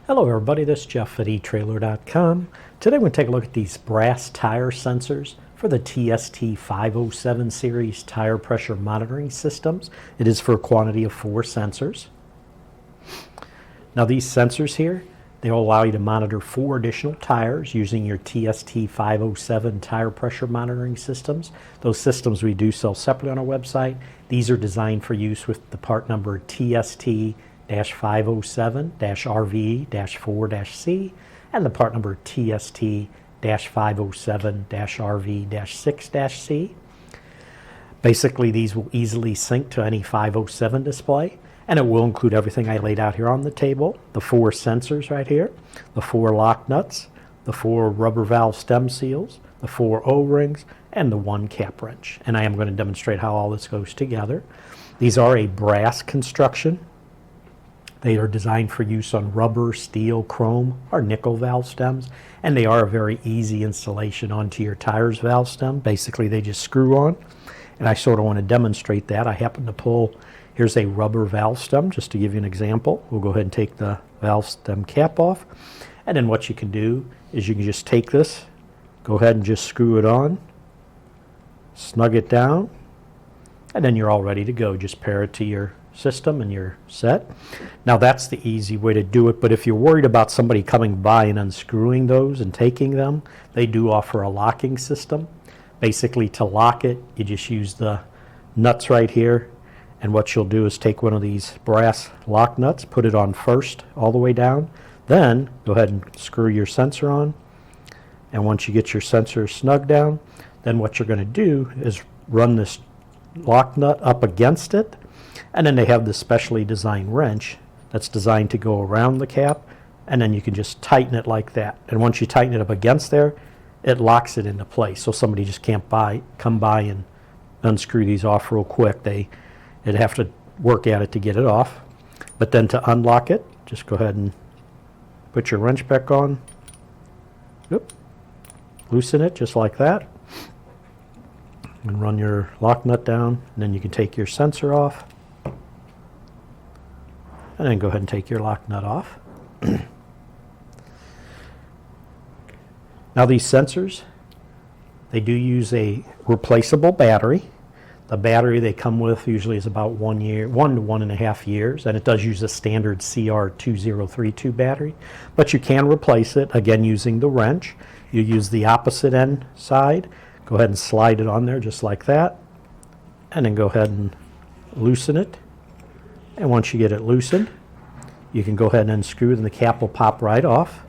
Hello everybody, this is Jeff at etrailer.com. Today we're going to take a look at these brass tire sensors for the TST 507 series tire pressure monitoring systems. It is for a quantity of 4 sensors. Now these sensors here, they'll allow you to monitor 4 additional tires using your TST 507 tire pressure monitoring systems. Those systems we do sell separately on our website. These are designed for use with the part number TST 507-RV-4-C and the part number TST-507-RV-6-C. Basically, these will easily sync to any 507 display, and it will include everything I laid out here on the table: the 4 sensors right here, the 4 lock nuts, the 4 rubber valve stem seals, the 4 O-rings, and the 1 cap wrench. And I am going to demonstrate how all this goes together. These are a brass construction. They are designed for use on rubber, steel, chrome, or nickel valve stems, and they are a very easy installation onto your tire's valve stem. Basically, they just screw on, and I sort of want to demonstrate that. I happen to pull, here's a rubber valve stem, just to give you an example. We'll go ahead and take the valve stem cap off, and then what you can do is you can just take this, go ahead and just screw it on, snug it down, and then you're all ready to go. Just pair it to your system and you're set. Now that's the easy way to do it, but if you're worried about somebody coming by and unscrewing those and taking them, they do offer a locking system. Basically, to lock it, you just use the nuts right here, and what you'll do is take one of these brass lock nuts, put it on first all the way down, then go ahead and screw your sensor on, and once you get your sensor snug down, then what you're going to do is run this lock nut up against it. And then they have this specially designed wrench that's designed to go around the cap, and then you can just tighten it like that. And once you tighten it up against there, it locks it into place. So somebody just can't come by and unscrew these off real quick. They'd have to work at it to get it off. But then to unlock it, just go ahead and put your wrench back on. Oop. Loosen it just like that. And run your lock nut down, and then you can take your sensor off. And then go ahead and take your lock nut off. Now these sensors, they do use a replaceable battery. The battery they come with usually is about 1 to 1.5 years, and it does use a standard CR2032 battery, but you can replace it, again, using the wrench. You use the opposite end side, go ahead and slide it on there just like that, and then go ahead and loosen it. And once you get it loosened, you can go ahead and unscrew it, and the cap will pop right off.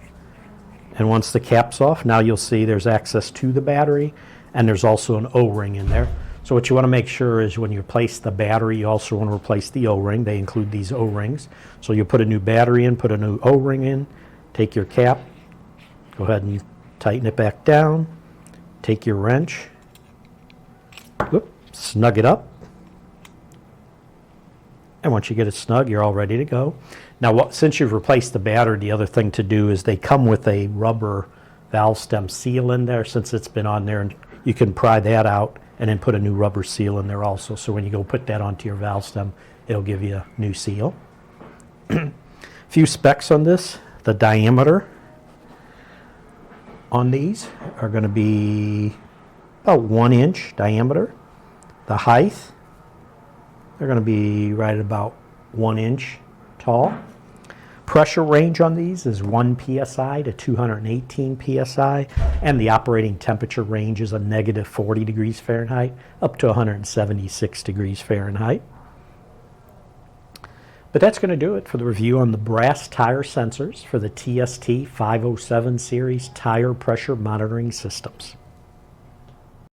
And once the cap's off, now you'll see there's access to the battery, and there's also an O-ring in there. So what you want to make sure is when you replace the battery, you also want to replace the O-ring. They include these O-rings. So you put a new battery in, put a new O-ring in, take your cap, go ahead and tighten it back down, take your wrench, snug it up. And once you get it snug, you're all ready to go. Now, since you've replaced the battery, the other thing to do is they come with a rubber valve stem seal in there. Since it's been on there, and you can pry that out and then put a new rubber seal in there also. So when you go put that onto your valve stem, it'll give you a new seal. A few specs on this. The diameter on these are going to be about 1 inch diameter. The height, they're going to be right at about 1 inch tall. Pressure range on these is 1 psi to 218 psi, and the operating temperature range is a negative 40 degrees Fahrenheit up to 176 degrees Fahrenheit. But that's going to do it for the review on the brass tire sensors for the TST 507 series tire pressure monitoring systems.